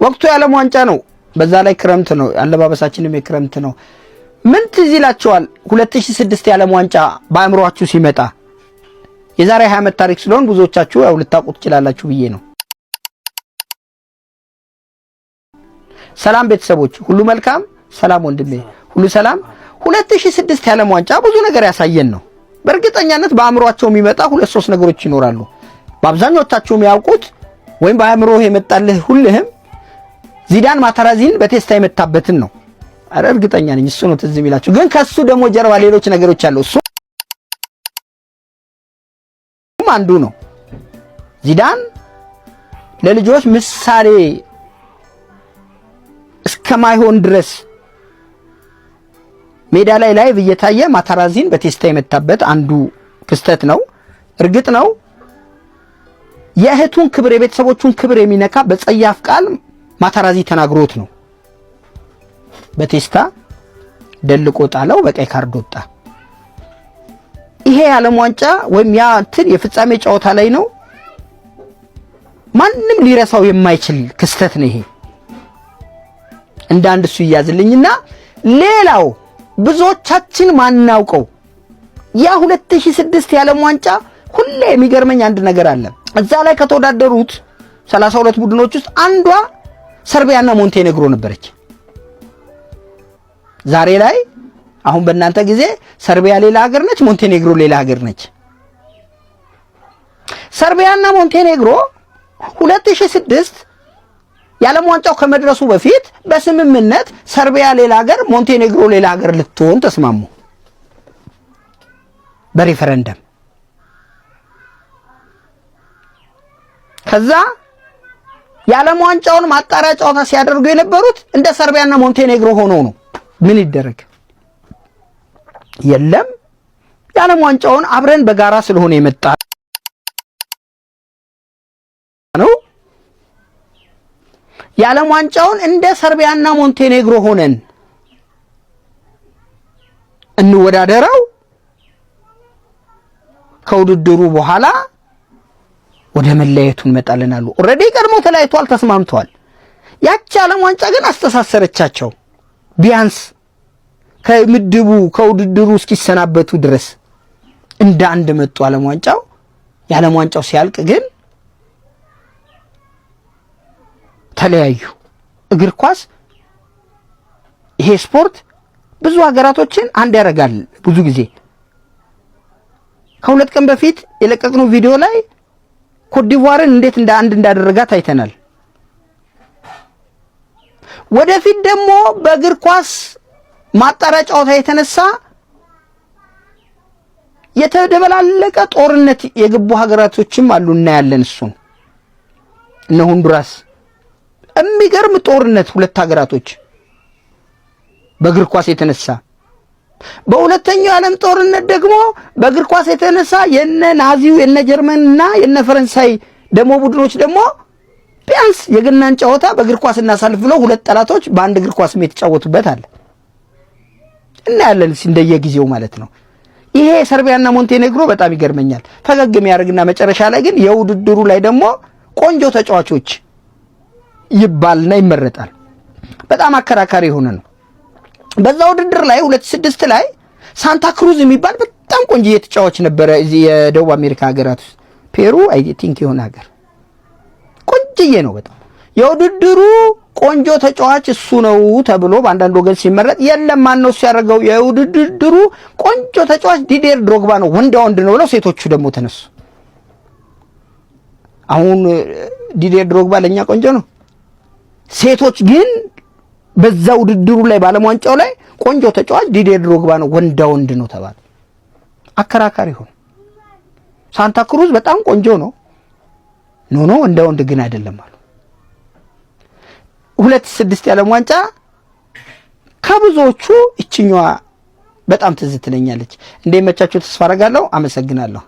ወቅቱ የዓለም ዋንጫ ነው። በዛ ላይ ክረምት ነው። አለባበሳችንም የክረምት ነው። ምን ትዝ ይላችኋል? 2006 የዓለም ዋንጫ በአእምሮአችሁ ሲመጣ የዛሬ 20 ዓመት ታሪክ ስለሆነ ብዙዎቻችሁ ያው ልታውቁት ትችላላችሁ ብዬ ነው። ሰላም ቤተሰቦች፣ ሁሉ መልካም? ሰላም ወንድሜ፣ ሁሉ ሰላም? 2006 የዓለም ዋንጫ ብዙ ነገር ያሳየን ነው። በእርግጠኛነት በአእምሮአቸው የሚመጣ 2-3 ነገሮች ይኖራሉ። በአብዛኞቻችሁ የሚያውቁት ወይም በአእምሮ የመጣልህ ሁልህም ዚዳን ማታራዚን በቴስታ የመታበትን ነው። አረ እርግጠኛ ነኝ እሱ ነው ትዝ የሚላችሁ። ግን ከሱ ደግሞ ጀርባ ሌሎች ነገሮች አሉ። እሱ አንዱ ነው። ዚዳን ለልጆች ምሳሌ እስከማይሆን ድረስ ሜዳ ላይ ላይቭ እየታየ ማታራዚን በቴስታ የመታበት አንዱ ክስተት ነው። እርግጥ ነው የእህቱን ክብር የቤተሰቦቹን ክብር የሚነካ በጸያፍ ቃል ማታራዚ ተናግሮት ነው በቴስታ ደልቆ ጣለው፣ በቀይ ካርድ ወጣ። ይሄ የዓለም ዋንጫ ወይም ያ እንትን የፍጻሜ ጨዋታ ላይ ነው። ማንም ሊረሳው የማይችል ክስተት ነው ይሄ። እንዳንድ እሱ ይያዝልኝና ሌላው ብዙዎቻችን ማናውቀው ያ 2006 የዓለም ዋንጫ ሁሌ የሚገርመኝ አንድ ነገር አለ። እዛ ላይ ከተወዳደሩት 32 ቡድኖች ውስጥ አንዷ ሰርቢያና ሞንቴኔግሮ ነበረች። ዛሬ ላይ አሁን በእናንተ ጊዜ ሰርቢያ ሌላ ሀገር ነች፣ ሞንቴኔግሮ ሌላ ሀገር ነች። ሰርቢያና ሞንቴኔግሮ 2006 የዓለም ዋንጫው ከመድረሱ በፊት በስምምነት ሰርቢያ ሌላ ሀገር፣ ሞንቴኔግሮ ሌላ ሀገር ልትሆን ተስማሙ በሪፈረንደም። ከዛ የዓለም ዋንጫውን ማጣሪያ ጨዋታ ሲያደርጉ የነበሩት እንደ ሰርቢያና ሞንቴኔግሮ ሆነው ነው። ምን ይደረግ? የለም የዓለም ዋንጫውን አብረን በጋራ ስለሆነ የመጣ ነው። የዓለም ዋንጫውን እንደ ሰርቢያና ሞንቴኔግሮ ሆነን እንወዳደረው። ከውድድሩ በኋላ ወደ መለያየቱ እንመጣለን አሉ። ኦሬዲ ቀድሞ ተለያይቷል፣ ተስማምተዋል። ያቺ ዓለም ዋንጫ ግን አስተሳሰረቻቸው። ቢያንስ ከምድቡ ከውድድሩ እስኪሰናበቱ ድረስ እንደ አንድ መጡ ዓለም ዋንጫው። የዓለም ዋንጫው ሲያልቅ ግን ተለያዩ። እግር ኳስ ይሄ ስፖርት ብዙ ሀገራቶችን አንድ ያደርጋል። ብዙ ጊዜ ከሁለት ቀን በፊት የለቀቅነው ቪዲዮ ላይ ኮትዲቯርን እንዴት እንደ አንድ እንዳደረጋት አይተናል። ወደፊት ደግሞ በእግር ኳስ ማጣሪያ ጨዋታ የተነሳ የተደበላለቀ ጦርነት የገቡ ሀገራቶችም አሉ፣ እናያለን። እሱን እነ ሆንዱራስ የሚገርም ጦርነት ሁለት ሀገራቶች በእግር ኳስ የተነሳ። በሁለተኛው ዓለም ጦርነት ደግሞ በእግር ኳስ የተነሳ የነ ናዚው የነ ጀርመንና የነ ፈረንሳይ ደግሞ ቡድኖች ደግሞ ቢያንስ የገናን ጨዋታ በእግር ኳስ እናሳልፍ ብለው ሁለት ጠላቶች በአንድ እግር ኳስ የተጫወቱበት አለ። እናያለን እንደየጊዜው ማለት ነው። ይሄ ሰርቢያና ሞንቴኔግሮ በጣም ይገርመኛል። ፈገግ የሚያደርግና መጨረሻ ላይ ግን የውድድሩ ላይ ደግሞ ቆንጆ ተጫዋቾች ይባልና ይመረጣል። በጣም አከራካሪ የሆነ ነው። በዛ ውድድር ላይ 2006 ላይ ሳንታ ክሩዝ የሚባል በጣም ቆንጆ ተጫዋች ነበረ። እዚህ የደቡብ አሜሪካ ሀገራት ውስጥ ፔሩ አይ ቲንክ የሆነ ሀገር ቆንጆዬ ነው በጣም። የውድድሩ ቆንጆ ተጫዋች እሱ ነው ተብሎ በአንዳንድ ወገን ሲመረጥ፣ የለም ማን ነው ሲያደርገው የውድድሩ ቆንጆ ተጫዋች ዲዲየር ድሮግባ ነው ወንድ ነው ብለው ሴቶቹ ደግሞ ተነሱ። አሁን ዲዲየር ድሮግባ ለኛ ቆንጆ ነው። ሴቶች ግን በዛ ውድድሩ ላይ ባለም ዋንጫው ላይ ቆንጆ ተጫዋች ዲዲየር ድሮግባ ነው ወንድ ነው ተባለ። አከራካሪ ሆነ። ሳንታ ክሩዝ በጣም ቆንጆ ነው፣ ኖ ወንድ ግን አይደለም አሉ። 2006 የዓለም ዋንጫ ከብዙዎቹ እችኛዋ በጣም ትዝ ትለኛለች። እንደመቻችሁ ተስፋ አደርጋለሁ። አመሰግናለሁ።